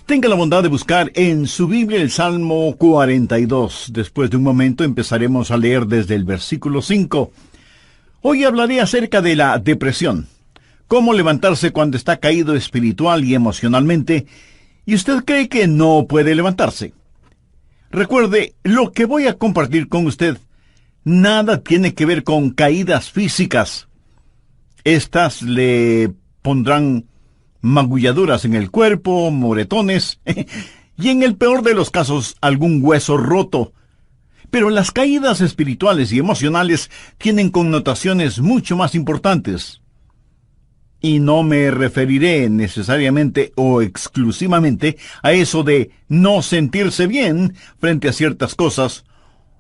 Tenga la bondad de buscar en su Biblia el Salmo 42. Después de un momento empezaremos a leer desde el versículo 5. Hoy hablaré acerca de la depresión. Cómo levantarse cuando está caído espiritual y emocionalmente, y usted cree que no puede levantarse. Recuerde, lo que voy a compartir con usted nada tiene que ver con caídas físicas. Estas le pondrán magulladuras en el cuerpo, moretones, y en el peor de los casos, algún hueso roto. Pero las caídas espirituales y emocionales tienen connotaciones mucho más importantes. Y no me referiré necesariamente o exclusivamente a eso de no sentirse bien frente a ciertas cosas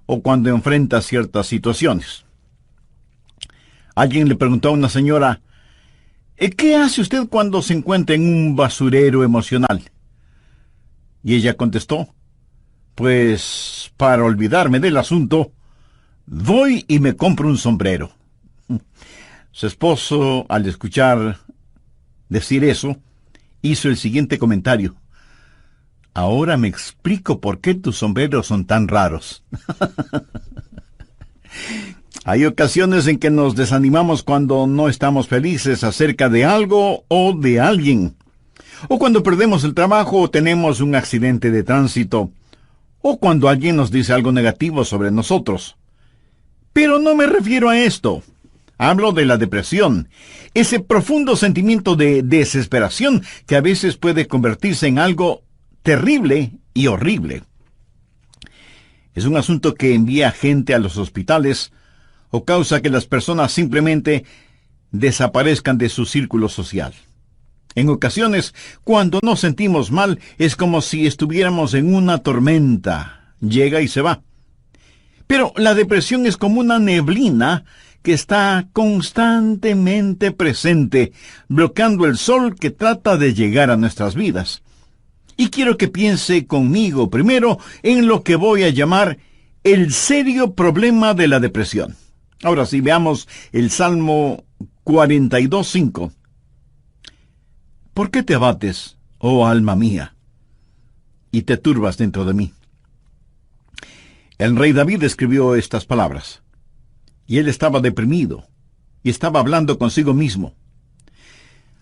o cuando enfrenta ciertas situaciones. Alguien le preguntó a una señora: ¿qué hace usted cuando se encuentra en un basurero emocional? Y ella contestó: pues, para olvidarme del asunto, voy y me compro un sombrero. Su esposo, al escuchar decir eso, hizo el siguiente comentario: ahora me explico por qué tus sombreros son tan raros. Hay ocasiones en que nos desanimamos cuando no estamos felices acerca de algo o de alguien, o cuando perdemos el trabajo o tenemos un accidente de tránsito, o cuando alguien nos dice algo negativo sobre nosotros. Pero no me refiero a esto. Hablo de la depresión, ese profundo sentimiento de desesperación que a veces puede convertirse en algo terrible y horrible. Es un asunto que envía gente a los hospitales o causa que las personas simplemente desaparezcan de su círculo social. En ocasiones, cuando nos sentimos mal, es como si estuviéramos en una tormenta. Llega y se va. Pero la depresión es como una neblina que está constantemente presente, bloqueando el sol que trata de llegar a nuestras vidas. Y quiero que piense conmigo primero en lo que voy a llamar el serio problema de la depresión. Ahora sí, veamos el Salmo 42:5. ¿Por qué te abates, oh alma mía, y te turbas dentro de mí? El rey David escribió estas palabras, y él estaba deprimido, y estaba hablando consigo mismo.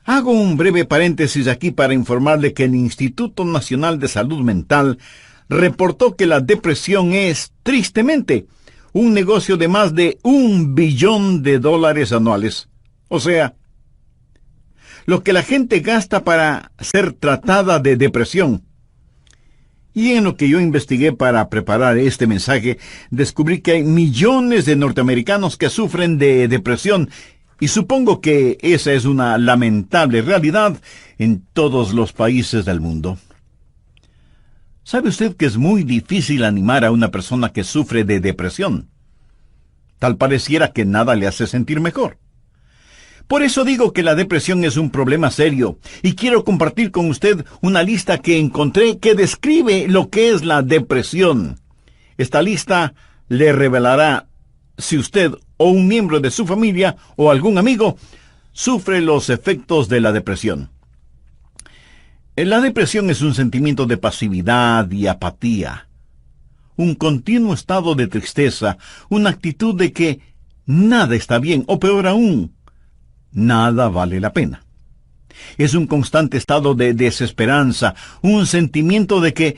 Hago un breve paréntesis aquí para informarle que el Instituto Nacional de Salud Mental reportó que la depresión es, tristemente, un negocio de más de $1 billón anuales. O sea, lo que la gente gasta para ser tratada de depresión. Y en lo que yo investigué para preparar este mensaje, descubrí que hay millones de norteamericanos que sufren de depresión, y supongo que esa es una lamentable realidad en todos los países del mundo. ¿Sabe usted que es muy difícil animar a una persona que sufre de depresión? Tal pareciera que nada le hace sentir mejor. Por eso digo que la depresión es un problema serio, y quiero compartir con usted una lista que encontré que describe lo que es la depresión. Esta lista le revelará si usted o un miembro de su familia o algún amigo sufre los efectos de la depresión. La depresión es un sentimiento de pasividad y apatía, un continuo estado de tristeza, una actitud de que nada está bien, o peor aún, nada vale la pena. Es un constante estado de desesperanza, un sentimiento de que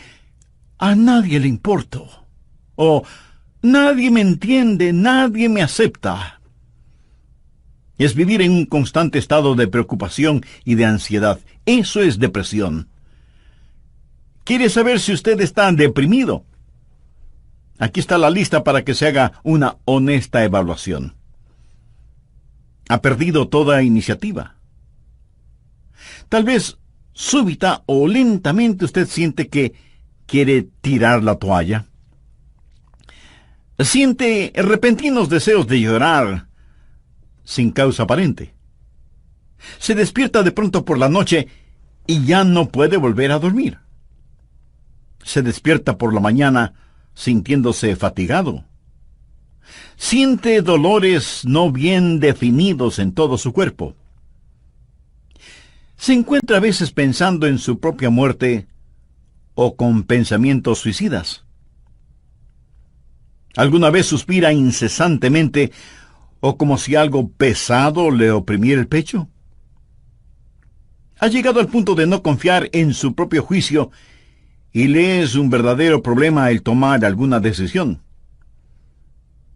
a nadie le importo, o nadie me entiende, nadie me acepta. Es vivir en un constante estado de preocupación y de ansiedad. Eso es depresión. ¿Quiere saber si usted está deprimido? Aquí está la lista para que se haga una honesta evaluación. ¿Ha perdido toda iniciativa? Tal vez súbita o lentamente usted siente que quiere tirar la toalla. Siente repentinos deseos de llorar sin causa aparente. Se despierta de pronto por la noche y ya no puede volver a dormir. Se despierta por la mañana sintiéndose fatigado. Siente dolores no bien definidos en todo su cuerpo. Se encuentra a veces pensando en su propia muerte o con pensamientos suicidas? ¿Alguna vez suspira incesantemente o como si algo pesado le oprimiera el pecho? ¿Ha llegado al punto de no confiar en su propio juicio y le es un verdadero problema el tomar alguna decisión?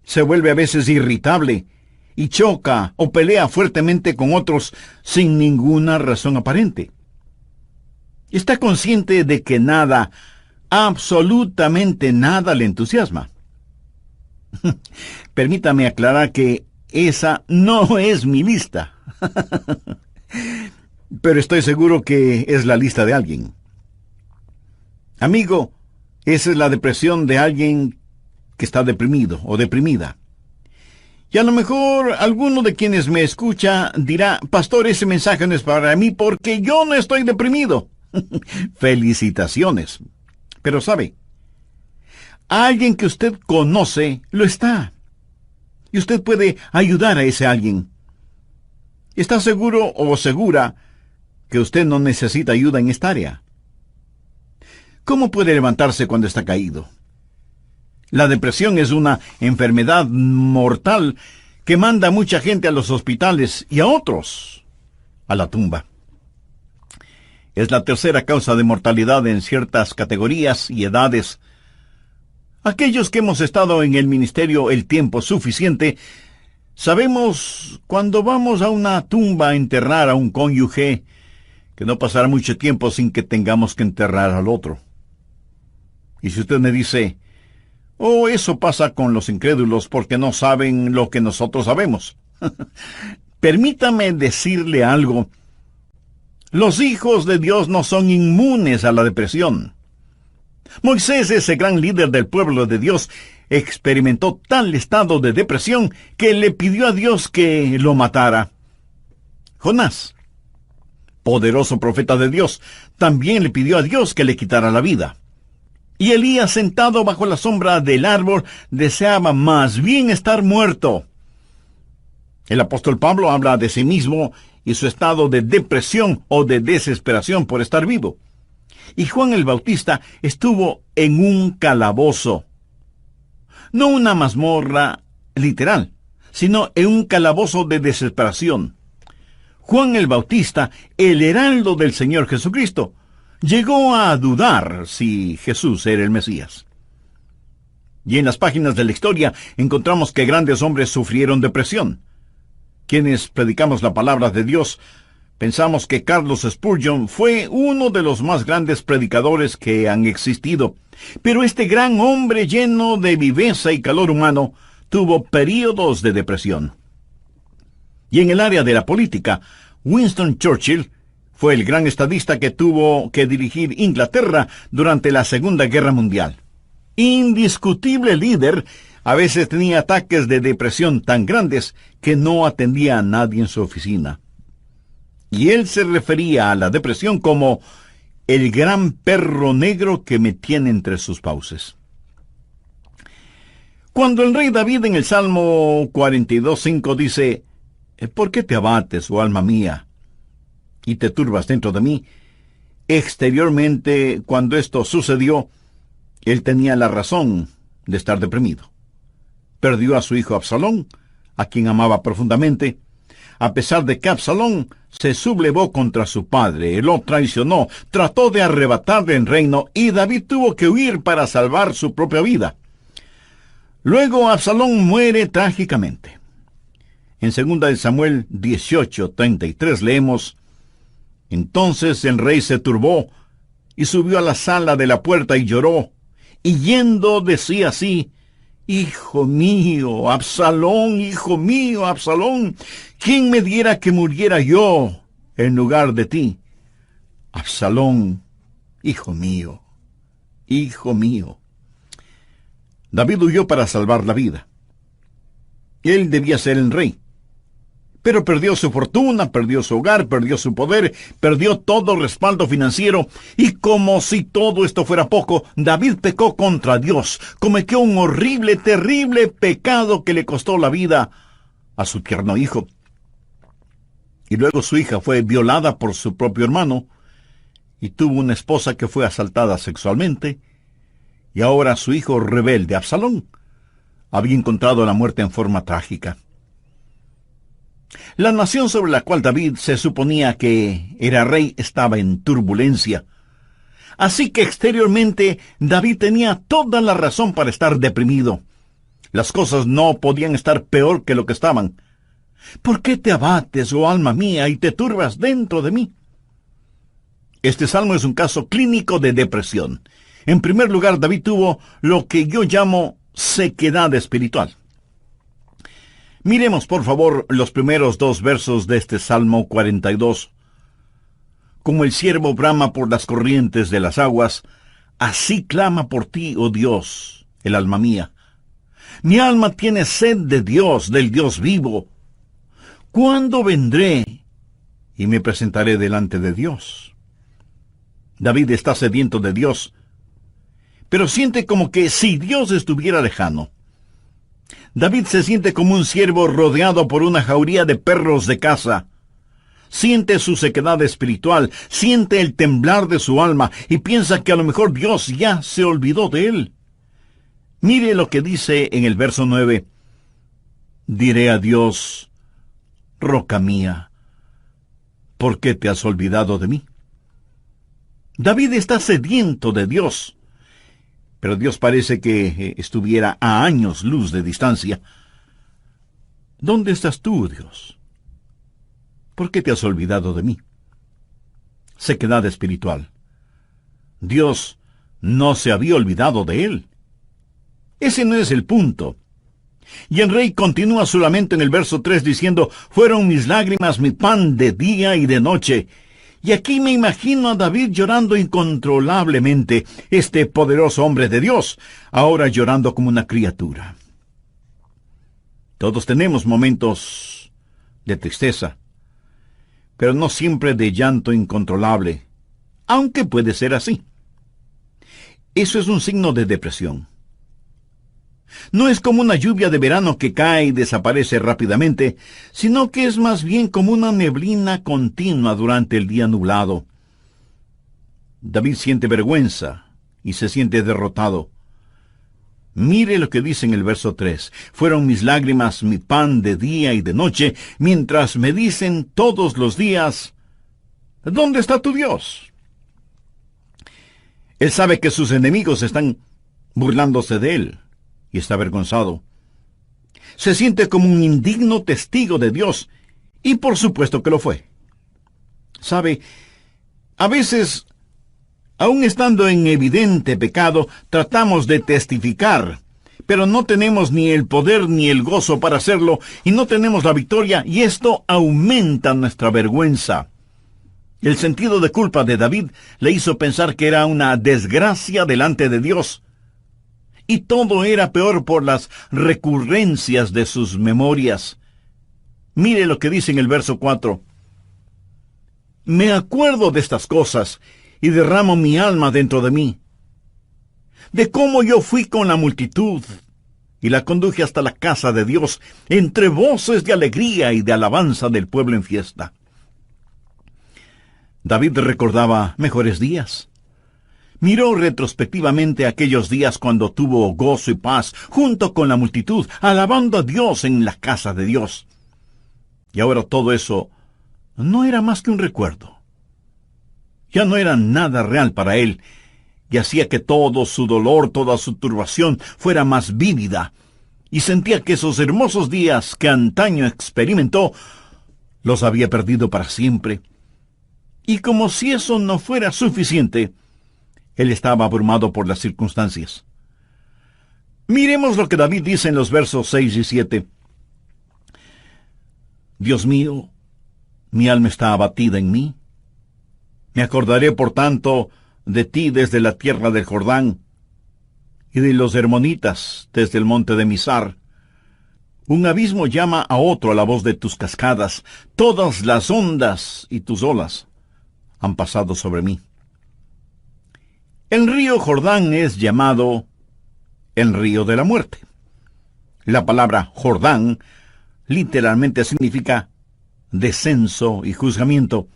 Se vuelve a veces irritable y choca o pelea fuertemente con otros sin ninguna razón aparente. Está consciente de que nada, absolutamente nada le entusiasma. Permítame aclarar que esa no es mi lista. Pero estoy seguro que es la lista de alguien. Amigo, esa es la depresión de alguien que está deprimido o deprimida. Y a lo mejor alguno de quienes me escucha dirá: pastor, ese mensaje no es para mí porque yo no estoy deprimido. Felicitaciones. Pero sabe, alguien que usted conoce lo está. Y usted puede ayudar a ese alguien. ¿Está seguro o segura que usted no necesita ayuda en esta área? ¿Cómo puede levantarse cuando está caído? La depresión es una enfermedad mortal que manda a mucha gente a los hospitales y a otros a la tumba. Es la tercera causa de mortalidad en ciertas categorías y edades. Aquellos que hemos estado en el ministerio el tiempo suficiente, sabemos cuando vamos a una tumba a enterrar a un cónyuge que no pasará mucho tiempo sin que tengamos que enterrar al otro. Y si usted me dice: oh, eso pasa con los incrédulos porque no saben lo que nosotros sabemos. Permítame decirle algo. Los hijos de Dios no son inmunes a la depresión. Moisés, ese gran líder del pueblo de Dios, experimentó tal estado de depresión que le pidió a Dios que lo matara. Jonás, poderoso profeta de Dios, también le pidió a Dios que le quitara la vida. Y Elías, sentado bajo la sombra del árbol, deseaba más bien estar muerto. El apóstol Pablo habla de sí mismo y su estado de depresión o de desesperación por estar vivo. Y Juan el Bautista estuvo en un calabozo. No una mazmorra literal, sino en un calabozo de desesperación. Juan el Bautista, el heraldo del Señor Jesucristo, llegó a dudar si Jesús era el Mesías. Y en las páginas de la historia encontramos que grandes hombres sufrieron depresión. Quienes predicamos la palabra de Dios, pensamos que Carlos Spurgeon fue uno de los más grandes predicadores que han existido. Pero este gran hombre lleno de viveza y calor humano tuvo períodos de depresión. Y en el área de la política, Winston Churchill fue el gran estadista que tuvo que dirigir Inglaterra durante la Segunda Guerra Mundial. Indiscutible líder, a veces tenía ataques de depresión tan grandes que no atendía a nadie en su oficina. Y él se refería a la depresión como el gran perro negro que me tiene entre sus fauces. Cuando el rey David en el Salmo 42:5 dice: ¿por qué te abates, oh alma mía, y te turbas dentro de mí? Exteriormente, cuando esto sucedió, él tenía la razón de estar deprimido. Perdió a su hijo Absalón, a quien amaba profundamente, a pesar de que Absalón se sublevó contra su padre, lo traicionó, trató de arrebatarle el reino, y David tuvo que huir para salvar su propia vida. Luego Absalón muere trágicamente. En 2 Samuel 18:33 leemos: entonces el rey se turbó, y subió a la sala de la puerta y lloró, y yendo decía así: hijo mío, Absalón, ¿quién me diera que muriera yo en lugar de ti? Absalón, hijo mío, hijo mío. David huyó para salvar la vida. Él debía ser el rey. Pero perdió su fortuna, perdió su hogar, perdió su poder, perdió todo respaldo financiero, y como si todo esto fuera poco, David pecó contra Dios, cometió un horrible, terrible pecado que le costó la vida a su tierno hijo. Y luego su hija fue violada por su propio hermano, y tuvo una esposa que fue asaltada sexualmente, y ahora su hijo rebelde, Absalón, había encontrado la muerte en forma trágica. La nación sobre la cual David se suponía que era rey estaba en turbulencia. Así que exteriormente David tenía toda la razón para estar deprimido. Las cosas no podían estar peor que lo que estaban. ¿Por qué te abates, oh alma mía, y te turbas dentro de mí? Este salmo es un caso clínico de depresión. En primer lugar, David tuvo lo que yo llamo sequedad espiritual. Miremos, por favor, los primeros 2 versos de este Salmo 42. Como el ciervo brama por las corrientes de las aguas, así clama por ti, oh Dios, el alma mía. Mi alma tiene sed de Dios, del Dios vivo. ¿Cuándo vendré y me presentaré delante de Dios? David está sediento de Dios, pero siente como que si Dios estuviera lejano. David se siente como un ciervo rodeado por una jauría de perros de caza. Siente su sequedad espiritual, siente el temblar de su alma y piensa que a lo mejor Dios ya se olvidó de él. Mire lo que dice en el verso 9. Diré a Dios, roca mía, ¿por qué te has olvidado de mí? David está sediento de Dios, pero Dios parece que estuviera a años luz de distancia. ¿Dónde estás tú, Dios? ¿Por qué te has olvidado de mí? Sequedad espiritual. Dios no se había olvidado de él. Ese no es el punto. Y el rey continúa su lamento en el verso 3 diciendo, fueron mis lágrimas mi pan de día y de noche. Y aquí me imagino a David llorando incontrolablemente, este poderoso hombre de Dios, ahora llorando como una criatura. Todos tenemos momentos de tristeza, pero no siempre de llanto incontrolable, aunque puede ser así. Eso es un signo de depresión. No es como una lluvia de verano que cae y desaparece rápidamente, sino que es más bien como una neblina continua durante el día nublado. David siente vergüenza y se siente derrotado. Mire lo que dice en el verso 3. Fueron mis lágrimas mi pan de día y de noche, mientras me dicen todos los días, ¿dónde está tu Dios? Él sabe que sus enemigos están burlándose de él y está avergonzado. Se siente como un indigno testigo de Dios, y por supuesto que lo fue. ¿Sabe? A veces, aun estando en evidente pecado, tratamos de testificar, pero no tenemos ni el poder ni el gozo para hacerlo, y no tenemos la victoria, y esto aumenta nuestra vergüenza. El sentido de culpa de David le hizo pensar que era una desgracia delante de Dios, y todo era peor por las recurrencias de sus memorias. Mire lo que dice en el verso 4. Me acuerdo de estas cosas, y derramo mi alma dentro de mí, de cómo yo fui con la multitud, y la conduje hasta la casa de Dios, entre voces de alegría y de alabanza del pueblo en fiesta. David recordaba mejores días. Miró retrospectivamente aquellos días cuando tuvo gozo y paz junto con la multitud, alabando a Dios en la casa de Dios. Y ahora todo eso no era más que un recuerdo. Ya no era nada real para él, y hacía que todo su dolor, toda su turbación fuera más vívida, y sentía que esos hermosos días que antaño experimentó, los había perdido para siempre. Y como si eso no fuera suficiente, él estaba abrumado por las circunstancias. Miremos lo que David dice en los versos 6 y 7. Dios mío, mi alma está abatida en mí. Me acordaré, por tanto, de ti desde la tierra del Jordán, y de los hermonitas desde el monte de Mizar. Un abismo llama a otro a la voz de tus cascadas. Todas las ondas y tus olas han pasado sobre mí. El río Jordán es llamado el río de la muerte. La palabra Jordán literalmente significa descenso y juzgamiento.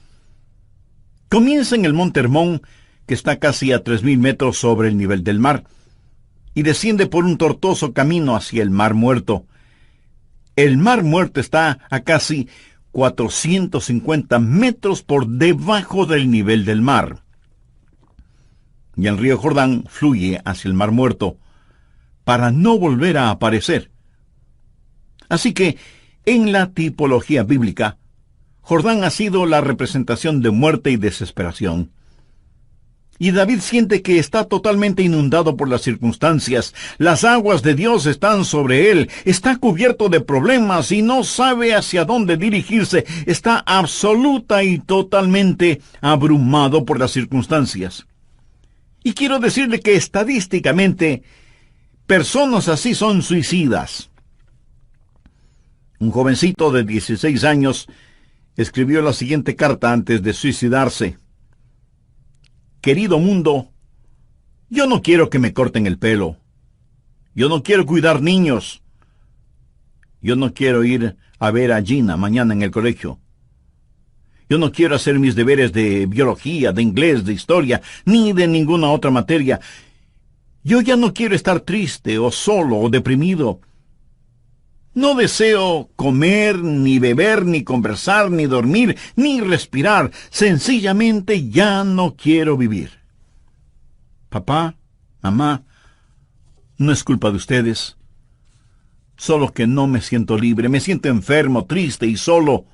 Comienza en el monte Hermón, que está casi a 3.000 metros sobre el nivel del mar, y desciende por un tortuoso camino hacia el Mar Muerto. El Mar Muerto está a casi 450 metros por debajo del nivel del mar. Y el río Jordán fluye hacia el Mar Muerto para no volver a aparecer. Así que, en la tipología bíblica, Jordán ha sido la representación de muerte y desesperación. Y David siente que está totalmente inundado por las circunstancias. Las aguas de Dios están sobre él. Está cubierto de problemas y no sabe hacia dónde dirigirse. Está absoluta y totalmente abrumado por las circunstancias. Y quiero decirle que estadísticamente, personas así son suicidas. Un jovencito de 16 años escribió la siguiente carta antes de suicidarse. Querido mundo, yo no quiero que me corten el pelo. Yo no quiero cuidar niños. Yo no quiero ir a ver a Gina mañana en el colegio. Yo no quiero hacer mis deberes de biología, de inglés, de historia, ni de ninguna otra materia. Yo ya no quiero estar triste o solo o deprimido. No deseo comer, ni beber, ni conversar, ni dormir, ni respirar. Sencillamente ya no quiero vivir. Papá, mamá, no es culpa de ustedes. Solo que no me siento libre, me siento enfermo, triste y solo,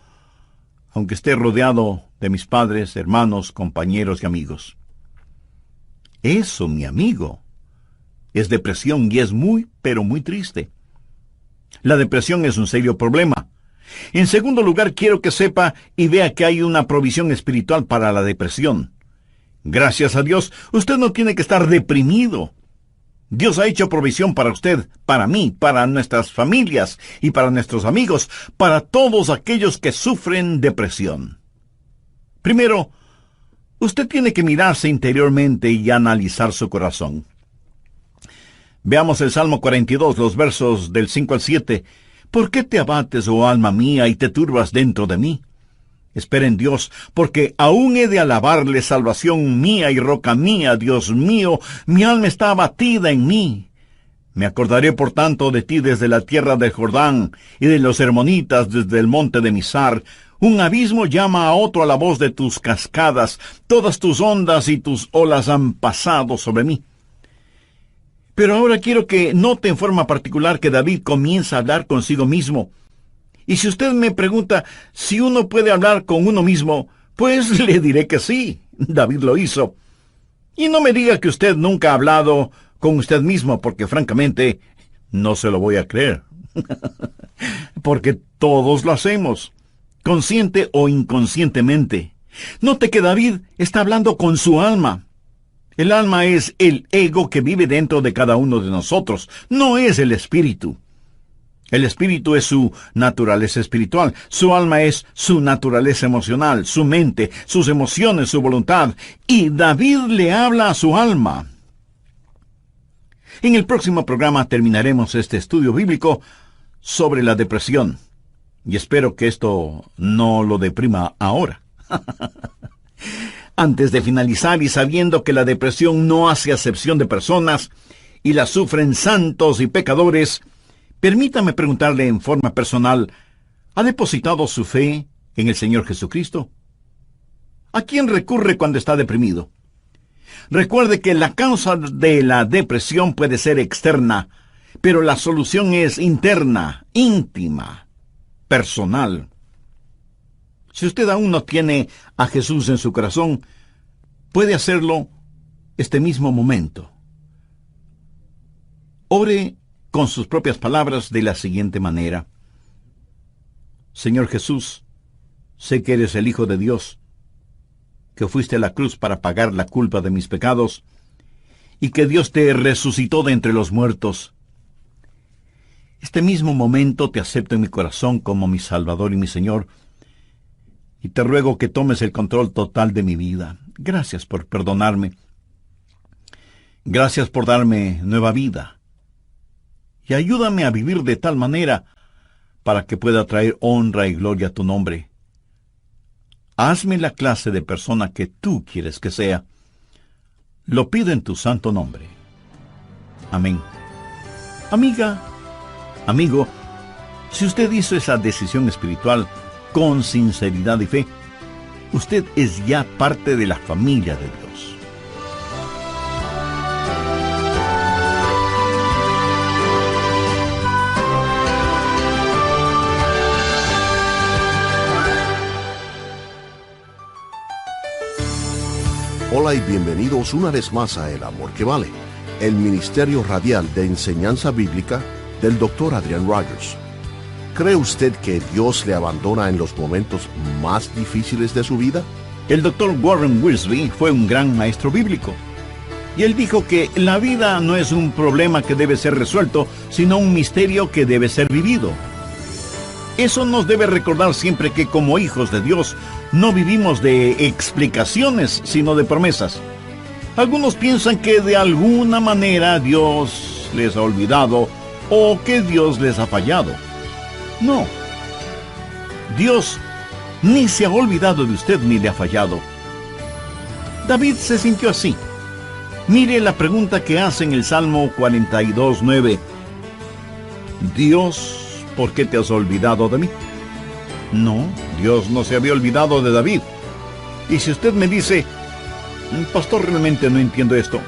aunque esté rodeado de mis padres, hermanos, compañeros y amigos. Eso, mi amigo, es depresión y es muy, pero muy triste. La depresión es un serio problema. En segundo lugar, quiero que sepa y vea que hay una provisión espiritual para la depresión. Gracias a Dios, usted no tiene que estar deprimido. Dios ha hecho provisión para usted, para mí, para nuestras familias y para nuestros amigos, para todos aquellos que sufren depresión. Primero, usted tiene que mirarse interiormente y analizar su corazón. Veamos el Salmo 42, los versos del 5 al 7. ¿Por qué te abates, oh alma mía, y te turbas dentro de mí? Espera en Dios, porque aún he de alabarle, salvación mía y roca mía, Dios mío, mi alma está abatida en mí. Me acordaré por tanto de ti desde la tierra del Jordán, y de los hermonitas desde el monte de Mizar. Un abismo llama a otro a la voz de tus cascadas, todas tus ondas y tus olas han pasado sobre mí. Pero ahora quiero que note en forma particular que David comienza a hablar consigo mismo. Y si usted me pregunta si uno puede hablar con uno mismo, pues le diré que sí, David lo hizo. Y no me diga que usted nunca ha hablado con usted mismo, porque francamente no se lo voy a creer. Porque todos lo hacemos, consciente o inconscientemente. Note que David está hablando con su alma. El alma es el ego que vive dentro de cada uno de nosotros, no es el espíritu. El espíritu es su naturaleza espiritual, su alma es su naturaleza emocional, su mente, sus emociones, su voluntad, y David le habla a su alma. En el próximo programa terminaremos este estudio bíblico sobre la depresión, y espero que esto no lo deprima ahora. Antes de finalizar y sabiendo que la depresión no hace acepción de personas y la sufren santos y pecadores, permítame preguntarle en forma personal, ¿ha depositado su fe en el Señor Jesucristo? ¿A quién recurre cuando está deprimido? Recuerde que la causa de la depresión puede ser externa, pero la solución es interna, íntima, personal. Si usted aún no tiene a Jesús en su corazón, puede hacerlo este mismo momento. Ore con sus propias palabras de la siguiente manera. Señor Jesús, sé que eres el Hijo de Dios, que fuiste a la cruz para pagar la culpa de mis pecados, y que Dios te resucitó de entre los muertos. Este mismo momento te acepto en mi corazón como mi Salvador y mi Señor, y te ruego que tomes el control total de mi vida. Gracias por perdonarme. Gracias por darme nueva vida. Y ayúdame a vivir de tal manera para que pueda traer honra y gloria a tu nombre. Hazme la clase de persona que tú quieres que sea. Lo pido en tu santo nombre. Amén. Amiga, amigo, si usted hizo esa decisión espiritual con sinceridad y fe, usted es ya parte de la familia de Dios. Hola y bienvenidos una vez más a El Amor que Vale, el ministerio radial de enseñanza bíblica del Dr. Adrian Rogers. ¿Cree usted que Dios le abandona en los momentos más difíciles de su vida? El Dr. Warren Wiersbe fue un gran maestro bíblico. Y él dijo que la vida no es un problema que debe ser resuelto, sino un misterio que debe ser vivido. Eso nos debe recordar siempre que como hijos de Dios no vivimos de explicaciones, sino de promesas. Algunos piensan que de alguna manera Dios les ha olvidado o que Dios les ha fallado. No. Dios ni se ha olvidado de usted ni le ha fallado. David se sintió así. Mire la pregunta que hace en el Salmo 42:9. Dios, ¿por qué te has olvidado de mí? No, Dios no se había olvidado de David. Y si usted me dice, pastor, realmente no entiendo esto,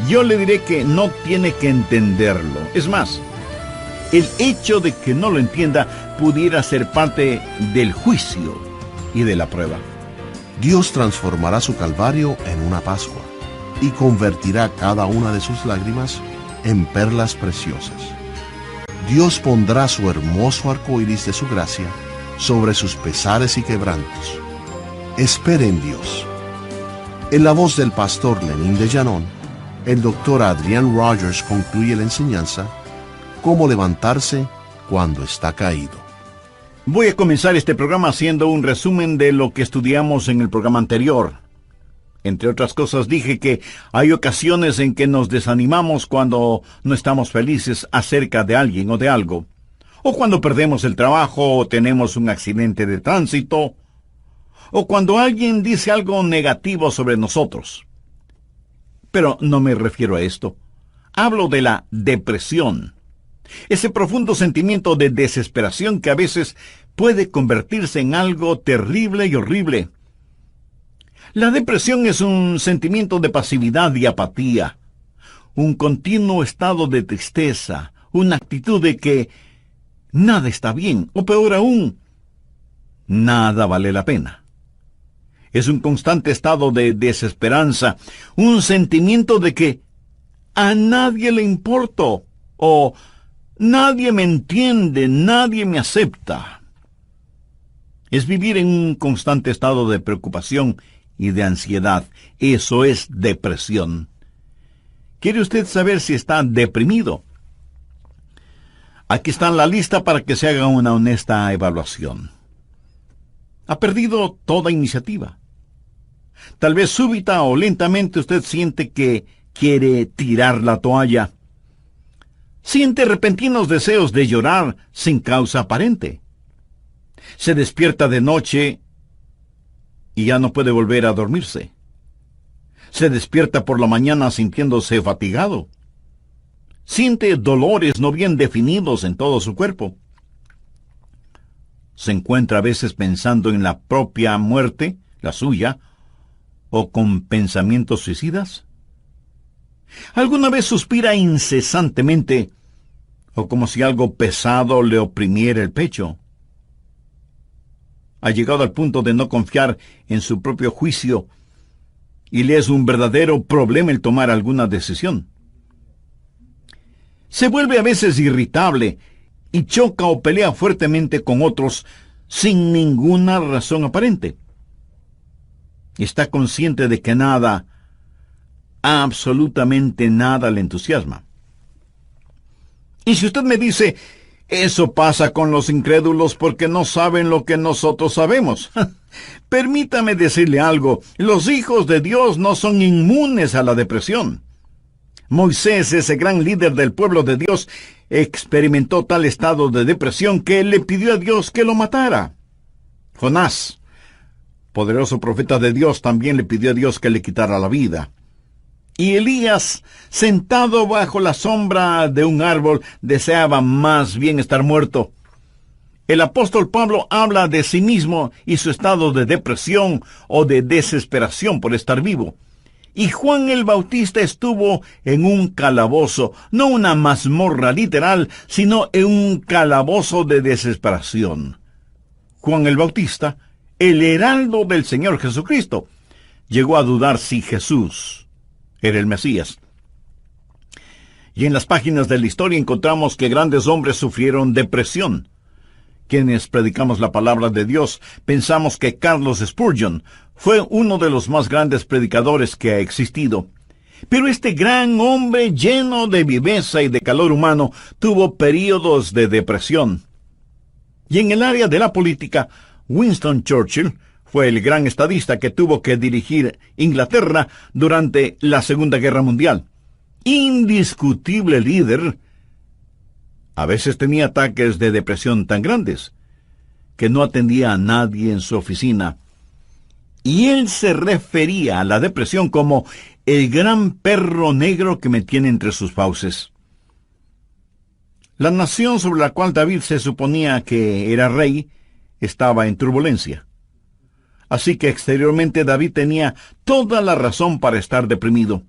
yo le diré que no tiene que entenderlo. Es más, el hecho de que no lo entienda pudiera ser parte del juicio y de la prueba. Dios transformará su calvario en una Pascua y convertirá cada una de sus lágrimas en perlas preciosas. Dios pondrá su hermoso arco iris de su gracia sobre sus pesares y quebrantos. Espere en Dios. En la voz del pastor Lenín de Llanón, el Dr. Adrian Rogers concluye la enseñanza Cómo levantarse cuando está caído. Voy a comenzar este programa haciendo un resumen de lo que estudiamos en el programa anterior. Entre otras cosas dije que hay ocasiones en que nos desanimamos cuando no estamos felices acerca de alguien o de algo, o cuando perdemos el trabajo o tenemos un accidente de tránsito, o cuando alguien dice algo negativo sobre nosotros. Pero no me refiero a esto. Hablo de la depresión. Ese profundo sentimiento de desesperación que a veces puede convertirse en algo terrible y horrible. La depresión es un sentimiento de pasividad y apatía, un continuo estado de tristeza, una actitud de que nada está bien, o peor aún, nada vale la pena. Es un constante estado de desesperanza, un sentimiento de que a nadie le importo, o nadie me entiende, nadie me acepta. Es vivir en un constante estado de preocupación y de ansiedad. Eso es depresión. ¿Quiere usted saber si está deprimido? Aquí está la lista para que se haga una honesta evaluación. Ha perdido toda iniciativa. Tal vez súbita o lentamente usted siente que quiere tirar la toalla. Siente repentinos deseos de llorar sin causa aparente. Se despierta de noche y ya no puede volver a dormirse. Se despierta por la mañana sintiéndose fatigado. Siente dolores no bien definidos en todo su cuerpo. Se encuentra a veces pensando en la propia muerte, la suya, o con pensamientos suicidas. ¿Alguna vez suspira incesantemente o como si algo pesado le oprimiera el pecho? Ha llegado al punto de no confiar en su propio juicio y le es un verdadero problema el tomar alguna decisión. Se vuelve a veces irritable y choca o pelea fuertemente con otros sin ninguna razón aparente. Está consciente de que nada, absolutamente nada le entusiasma. Y si usted me dice, eso pasa con los incrédulos porque no saben lo que nosotros sabemos. Permítame decirle algo, los hijos de Dios no son inmunes a la depresión. Moisés, ese gran líder del pueblo de Dios, experimentó tal estado de depresión que le pidió a Dios que lo matara. Jonás, poderoso profeta de Dios, también le pidió a Dios que le quitara la vida. Y Elías, sentado bajo la sombra de un árbol, deseaba más bien estar muerto. El apóstol Pablo habla de sí mismo y su estado de depresión o de desesperación por estar vivo. Y Juan el Bautista estuvo en un calabozo, no una mazmorra literal, sino en un calabozo de desesperación. Juan el Bautista, el heraldo del Señor Jesucristo, llegó a dudar si Jesús era el Mesías. Y en las páginas de la historia encontramos que grandes hombres sufrieron depresión. Quienes predicamos la palabra de Dios pensamos que Carlos Spurgeon fue uno de los más grandes predicadores que ha existido. Pero este gran hombre lleno de viveza y de calor humano tuvo períodos de depresión. Y en el área de la política, Winston Churchill fue el gran estadista que tuvo que dirigir Inglaterra durante la Segunda Guerra Mundial. Indiscutible líder. A veces tenía ataques de depresión tan grandes que no atendía a nadie en su oficina. Y él se refería a la depresión como el gran perro negro que me tiene entre sus fauces. La nación sobre la cual David se suponía que era rey estaba en turbulencia. Así que exteriormente David tenía toda la razón para estar deprimido.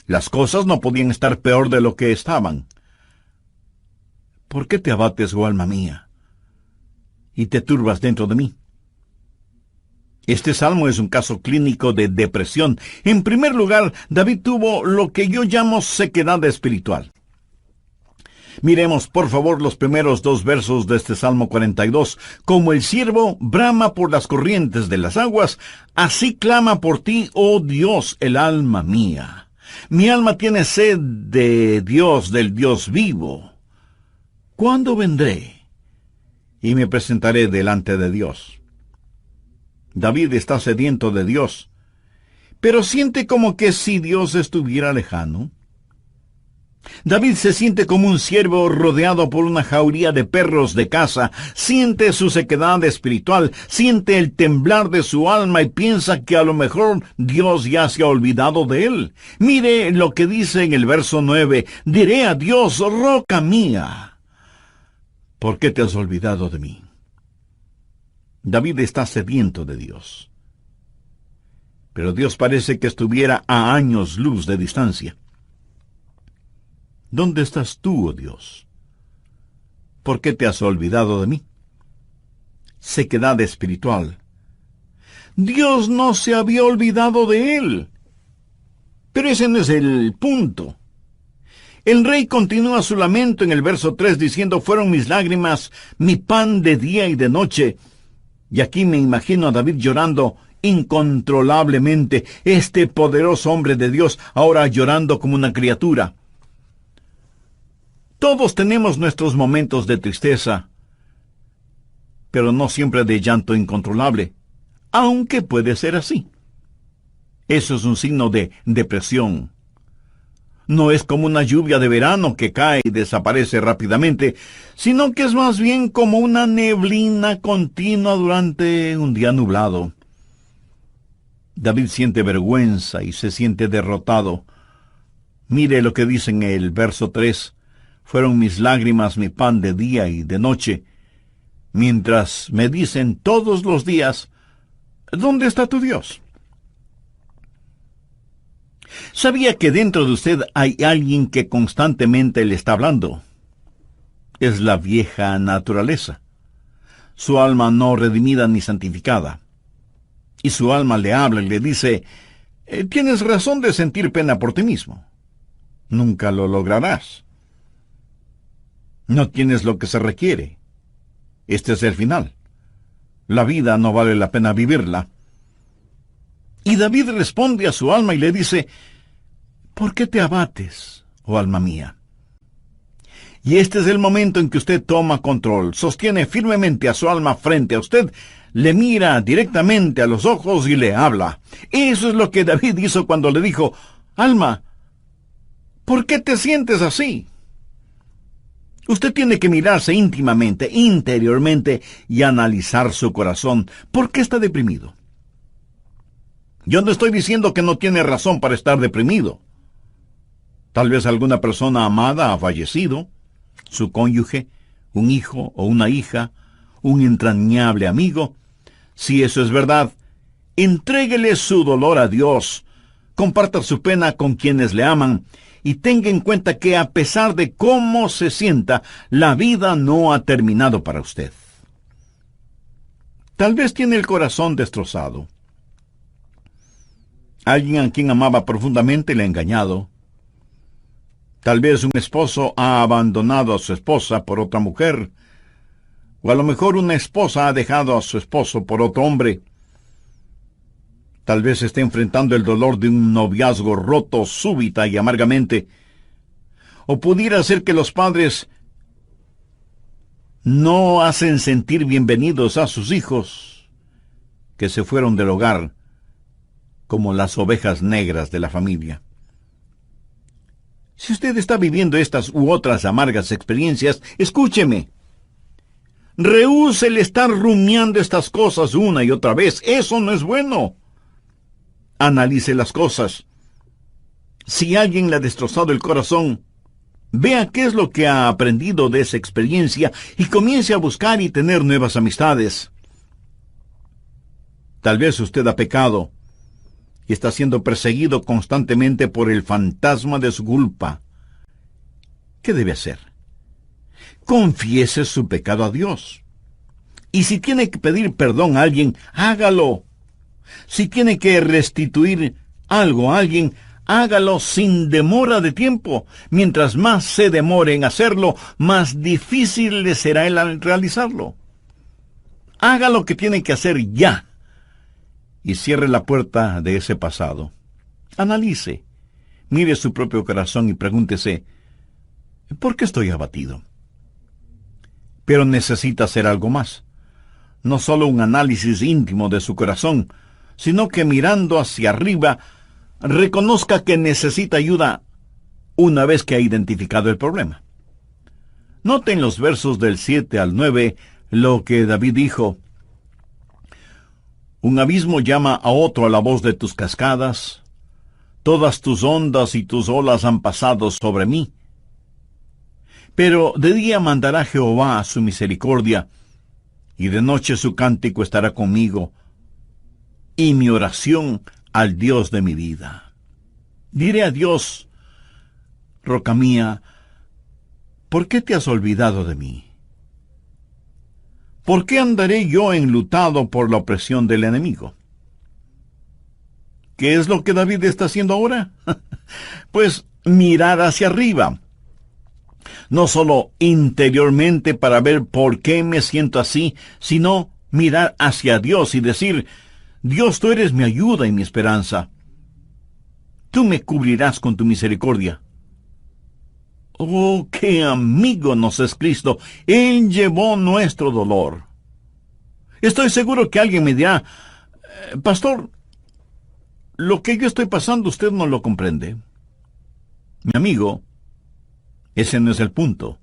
Las cosas no podían estar peor de lo que estaban. ¿Por qué te abates, oh alma mía, y te turbas dentro de mí? Este salmo es un caso clínico de depresión. En primer lugar, David tuvo lo que yo llamo sequedad espiritual. Miremos, por favor, los primeros 2 versos de este Salmo 42. Como el ciervo brama por las corrientes de las aguas, así clama por ti, oh Dios, el alma mía. Mi alma tiene sed de Dios, del Dios vivo. ¿Cuándo vendré y me presentaré delante de Dios? David está sediento de Dios, pero siente como que si Dios estuviera lejano. David se siente como un ciervo rodeado por una jauría de perros de caza, siente su sequedad espiritual, siente el temblar de su alma y piensa que a lo mejor Dios ya se ha olvidado de él. Mire lo que dice en el verso 9, diré a Dios, roca mía, ¿por qué te has olvidado de mí? David está sediento de Dios. Pero Dios parece que estuviera a años luz de distancia. ¿Dónde estás tú, oh Dios? ¿Por qué te has olvidado de mí? Sequedad espiritual. Dios no se había olvidado de él. Pero ese no es el punto. El rey continúa su lamento en el verso 3 diciendo, fueron mis lágrimas, mi pan de día y de noche. Y aquí me imagino a David llorando incontrolablemente, este poderoso hombre de Dios ahora llorando como una criatura. Todos tenemos nuestros momentos de tristeza, pero no siempre de llanto incontrolable, aunque puede ser así. Eso es un signo de depresión. No es como una lluvia de verano que cae y desaparece rápidamente, sino que es más bien como una neblina continua durante un día nublado. David siente vergüenza y se siente derrotado. Mire lo que dice en el verso 3. Fueron mis lágrimas mi pan de día y de noche, mientras me dicen todos los días, ¿dónde está tu Dios? ¿Sabía que dentro de usted hay alguien que constantemente le está hablando? Es la vieja naturaleza, su alma no redimida ni santificada. Y su alma le habla y le dice, tienes razón de sentir pena por ti mismo. Nunca lo lograrás. No tienes lo que se requiere. Este es el final. La vida no vale la pena vivirla. Y David responde a su alma y le dice, ¿por qué te abates, oh alma mía? Y este es el momento en que usted toma control, sostiene firmemente a su alma frente a usted, le mira directamente a los ojos y le habla. Eso es lo que David hizo cuando le dijo, alma, ¿por qué te sientes así? Usted tiene que mirarse íntimamente, interiormente, y analizar su corazón. ¿Por qué está deprimido? Yo no estoy diciendo que no tiene razón para estar deprimido. Tal vez alguna persona amada ha fallecido, su cónyuge, un hijo o una hija, un entrañable amigo. Si eso es verdad, entréguele su dolor a Dios, comparta su pena con quienes le aman y tenga en cuenta que a pesar de cómo se sienta, la vida no ha terminado para usted. Tal vez tiene el corazón destrozado. Alguien a quien amaba profundamente le ha engañado. Tal vez un esposo ha abandonado a su esposa por otra mujer, o a lo mejor una esposa ha dejado a su esposo por otro hombre. Tal vez esté enfrentando el dolor de un noviazgo roto súbita y amargamente. O pudiera ser que los padres no hacen sentir bienvenidos a sus hijos, que se fueron del hogar como las ovejas negras de la familia. Si usted está viviendo estas u otras amargas experiencias, escúcheme. Rehúse el estar rumiando estas cosas una y otra vez. Eso no es bueno. Analice las cosas. Si alguien le ha destrozado el corazón, vea qué es lo que ha aprendido de esa experiencia y comience a buscar y tener nuevas amistades. Tal vez usted ha pecado y está siendo perseguido constantemente por el fantasma de su culpa. ¿Qué debe hacer? Confiese su pecado a Dios. Y si tiene que pedir perdón a alguien, hágalo. Si tiene que restituir algo a alguien, hágalo sin demora de tiempo. Mientras más se demore en hacerlo, más difícil le será el realizarlo. Haga lo que tiene que hacer ya. Y cierre la puerta de ese pasado. Analice, mire su propio corazón y pregúntese, ¿por qué estoy abatido? Pero necesita hacer algo más. No solo un análisis íntimo de su corazón, sino que mirando hacia arriba, reconozca que necesita ayuda una vez que ha identificado el problema. Noten los versos del 7 al 9 lo que David dijo. Un abismo llama a otro a la voz de tus cascadas. Todas tus ondas y tus olas han pasado sobre mí. Pero de día mandará Jehová su misericordia, y de noche su cántico estará conmigo, y mi oración al Dios de mi vida. Diré a Dios, roca mía, ¿por qué te has olvidado de mí? ¿Por qué andaré yo enlutado por la opresión del enemigo? ¿Qué es lo que David está haciendo ahora? Pues mirar hacia arriba. No solo interiormente para ver por qué me siento así, sino mirar hacia Dios y decir, Dios, tú eres mi ayuda y mi esperanza. Tú me cubrirás con tu misericordia. Oh, qué amigo nos es Cristo. Él llevó nuestro dolor. Estoy seguro que alguien me dirá, pastor, lo que yo estoy pasando usted no lo comprende. Mi amigo, ese no es el punto.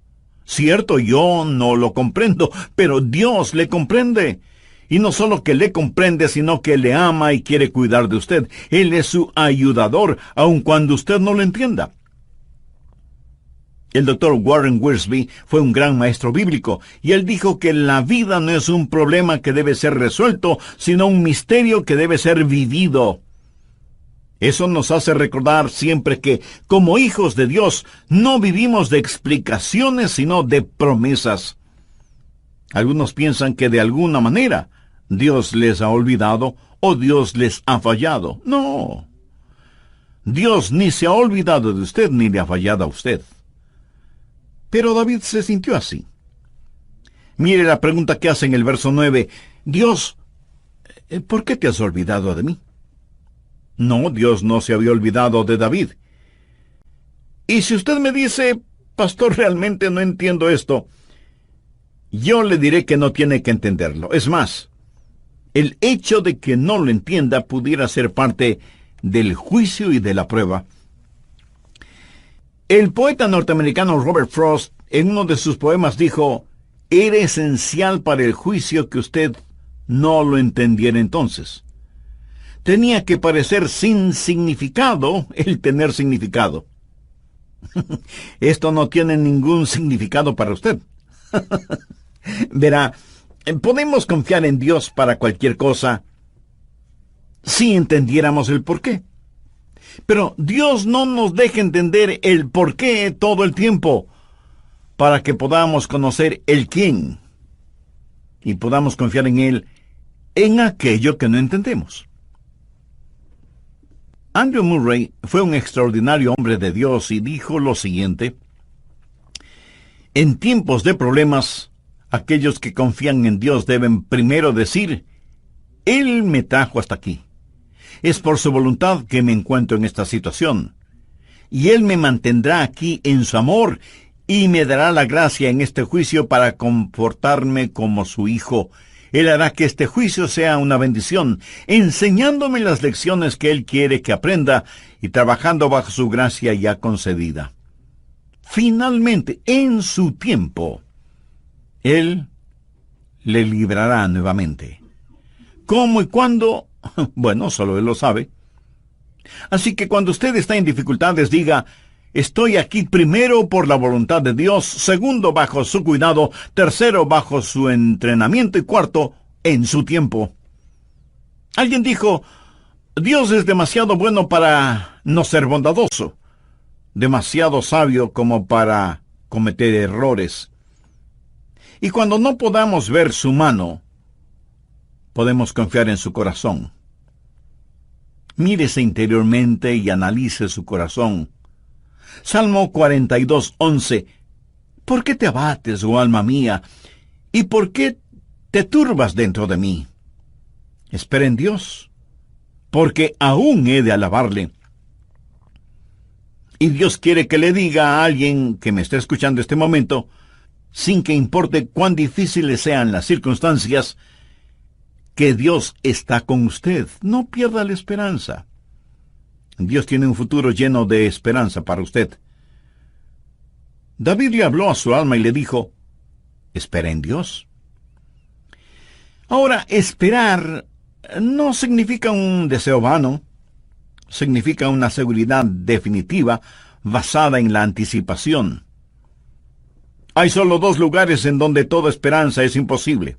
Cierto, yo no lo comprendo, pero Dios le comprende. Y no solo que le comprende, sino que le ama y quiere cuidar de usted. Él es su ayudador, aun cuando usted no lo entienda. El doctor Warren Wiersbe fue un gran maestro bíblico, y él dijo que la vida no es un problema que debe ser resuelto, sino un misterio que debe ser vivido. Eso nos hace recordar siempre que, como hijos de Dios, no vivimos de explicaciones, sino de promesas. Algunos piensan que de alguna manera Dios les ha olvidado o Dios les ha fallado. No. Dios ni se ha olvidado de usted ni le ha fallado a usted. Pero David se sintió así. Mire la pregunta que hace en el verso 9. Dios, ¿por qué te has olvidado de mí? No, Dios no se había olvidado de David. Y si usted me dice, pastor, realmente no entiendo esto, yo le diré que no tiene que entenderlo. Es más, el hecho de que no lo entienda pudiera ser parte del juicio y de la prueba. El poeta norteamericano Robert Frost, en uno de sus poemas, dijo, era esencial para el juicio que usted no lo entendiera entonces. Tenía que parecer sin significado el tener significado. Esto no tiene ningún significado para usted. Verá, podemos confiar en Dios para cualquier cosa si entendiéramos el porqué. Pero Dios no nos deja entender el porqué todo el tiempo para que podamos conocer el quién y podamos confiar en Él en aquello que no entendemos. Andrew Murray fue un extraordinario hombre de Dios y dijo lo siguiente: en tiempos de problemas, aquellos que confían en Dios deben primero decir: Él me trajo hasta aquí. Es por su voluntad que me encuentro en esta situación. Y Él me mantendrá aquí en su amor y me dará la gracia en este juicio para comportarme como su hijo. Él hará que este juicio sea una bendición, enseñándome las lecciones que Él quiere que aprenda y trabajando bajo su gracia ya concedida. Finalmente, en su tiempo, Él le librará nuevamente. ¿Cómo y cuándo? Bueno, solo Él lo sabe. Así que cuando usted está en dificultades, diga: estoy aquí primero por la voluntad de Dios, segundo bajo su cuidado, tercero bajo su entrenamiento y cuarto en su tiempo. Alguien dijo: Dios es demasiado bueno para no ser bondadoso, demasiado sabio como para cometer errores. Y cuando no podamos ver su mano, podemos confiar en su corazón. Mírese interiormente y analice su corazón. Salmo 42:11. ¿Por qué te abates, oh alma mía? ¿Y por qué te turbas dentro de mí? Espera en Dios, porque aún he de alabarle. Y Dios quiere que le diga a alguien que me esté escuchando este momento, sin que importe cuán difíciles sean las circunstancias, que Dios está con usted. No pierda la esperanza. Dios tiene un futuro lleno de esperanza para usted. David le habló a su alma y le dijo: espera en Dios. Ahora, esperar no significa un deseo vano, significa una seguridad definitiva basada en la anticipación. Hay solo dos lugares en donde toda esperanza es imposible.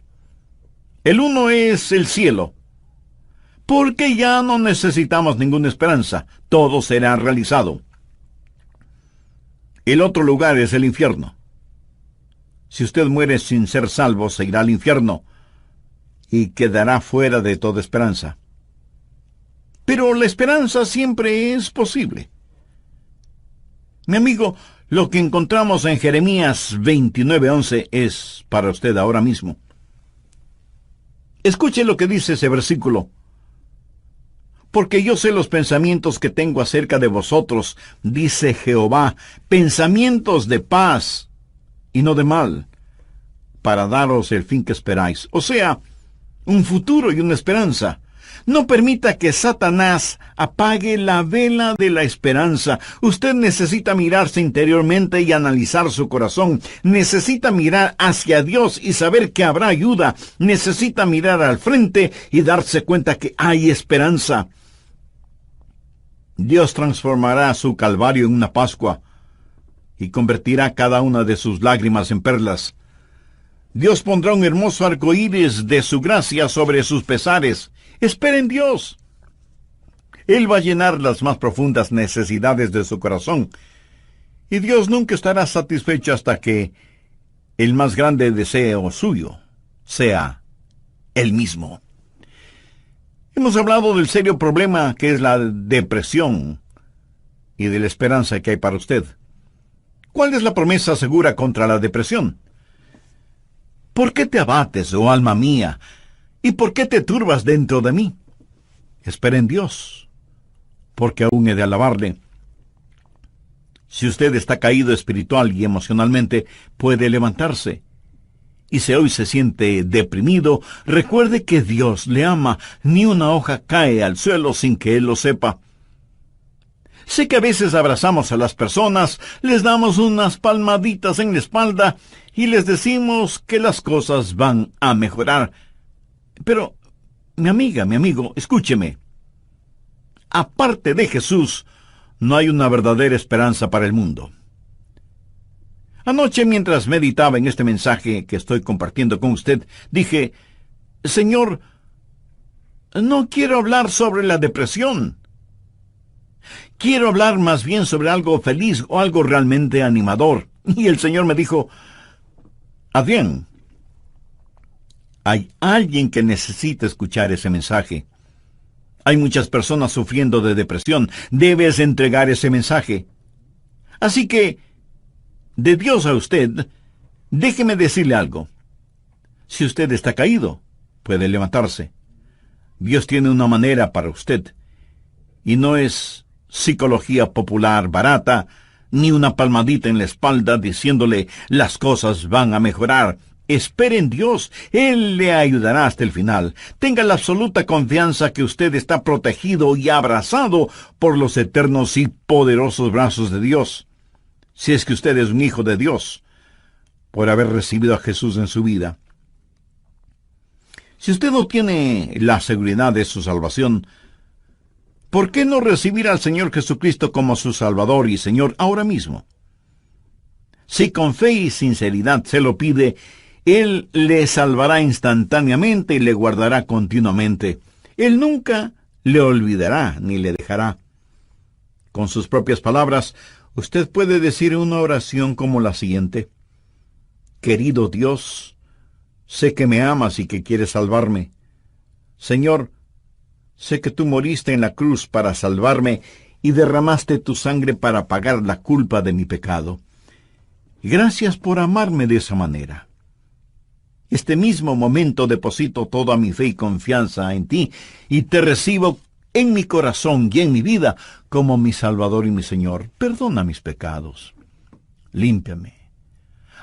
El uno es el cielo, porque ya no necesitamos ninguna esperanza, todo será realizado. El otro lugar es el infierno. Si usted muere sin ser salvo, se irá al infierno y quedará fuera de toda esperanza. Pero la esperanza siempre es posible. Mi amigo, lo que encontramos en Jeremías 29:11 es para usted ahora mismo. Escuche lo que dice ese versículo. Porque yo sé los pensamientos que tengo acerca de vosotros, dice Jehová, pensamientos de paz y no de mal, para daros el fin que esperáis. O sea, un futuro y una esperanza. No permita que Satanás apague la vela de la esperanza. Usted necesita mirarse interiormente y analizar su corazón. Necesita mirar hacia Dios y saber que habrá ayuda. Necesita mirar al frente y darse cuenta que hay esperanza. Dios transformará su calvario en una Pascua y convertirá cada una de sus lágrimas en perlas. Dios pondrá un hermoso arco iris de su gracia sobre sus pesares. Espera en Dios. Él va a llenar las más profundas necesidades de su corazón. Y Dios nunca estará satisfecho hasta que el más grande deseo suyo sea Él mismo. Hemos hablado del serio problema que es la depresión y de la esperanza que hay para usted. ¿Cuál es la promesa segura contra la depresión? ¿Por qué te abates, oh alma mía? ¿Y por qué te turbas dentro de mí? Espera en Dios, porque aún he de alabarle. Si usted está caído espiritual y emocionalmente, puede levantarse. Y si hoy se siente deprimido, recuerde que Dios le ama. Ni una hoja cae al suelo sin que Él lo sepa. Sé que a veces abrazamos a las personas, les damos unas palmaditas en la espalda y les decimos que las cosas van a mejorar. Pero, mi amiga, mi amigo, escúcheme. aparte de Jesús, no hay una verdadera esperanza para el mundo. Anoche, mientras meditaba en este mensaje que estoy compartiendo con usted, dije, Señor, no quiero hablar sobre la depresión. Quiero hablar más bien sobre algo feliz o algo realmente animador. Y el Señor me dijo, Adrián, hay alguien que necesita escuchar ese mensaje. Hay muchas personas sufriendo de depresión. Debes entregar ese mensaje. Así que, de Dios a usted, déjeme decirle algo. Si usted está caído, puede levantarse. Dios tiene una manera para usted. Y no es psicología popular barata, ni una palmadita en la espalda diciéndole las cosas van a mejorar. Espere en Dios, Él le ayudará hasta el final. Tenga la absoluta confianza que usted está protegido y abrazado por los eternos y poderosos brazos de Dios. Si es que usted es un hijo de Dios, por haber recibido a Jesús en su vida. Si usted no tiene la seguridad de su salvación, ¿por qué no recibir al Señor Jesucristo como su Salvador y Señor ahora mismo? Si con fe y sinceridad se lo pide, Él le salvará instantáneamente y le guardará continuamente. Él nunca le olvidará ni le dejará. Con sus propias palabras, usted puede decir una oración como la siguiente. Querido Dios, sé que me amas y que quieres salvarme. Señor, sé que tú moriste en la cruz para salvarme y derramaste tu sangre para pagar la culpa de mi pecado. Gracias por amarme de esa manera. Este mismo momento deposito toda mi fe y confianza en ti y te recibo en mi corazón y en mi vida como mi Salvador y mi Señor. Perdona mis pecados. Límpiame.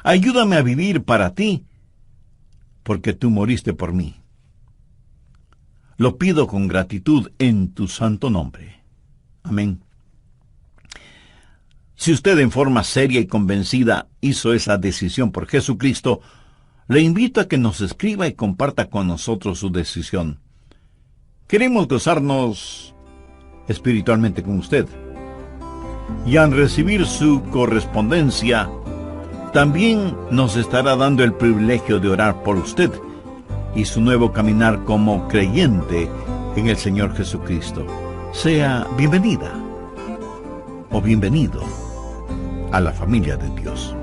Ayúdame a vivir para ti, porque tú moriste por mí. Lo pido con gratitud en tu santo nombre. Amén. Si usted en forma seria y convencida hizo esa decisión por Jesucristo, le invito a que nos escriba y comparta con nosotros su decisión. Queremos gozarnos espiritualmente con usted. Y al recibir su correspondencia, también nos estará dando el privilegio de orar por usted y su nuevo caminar como creyente en el Señor Jesucristo. Sea bienvenida o bienvenido a la familia de Dios.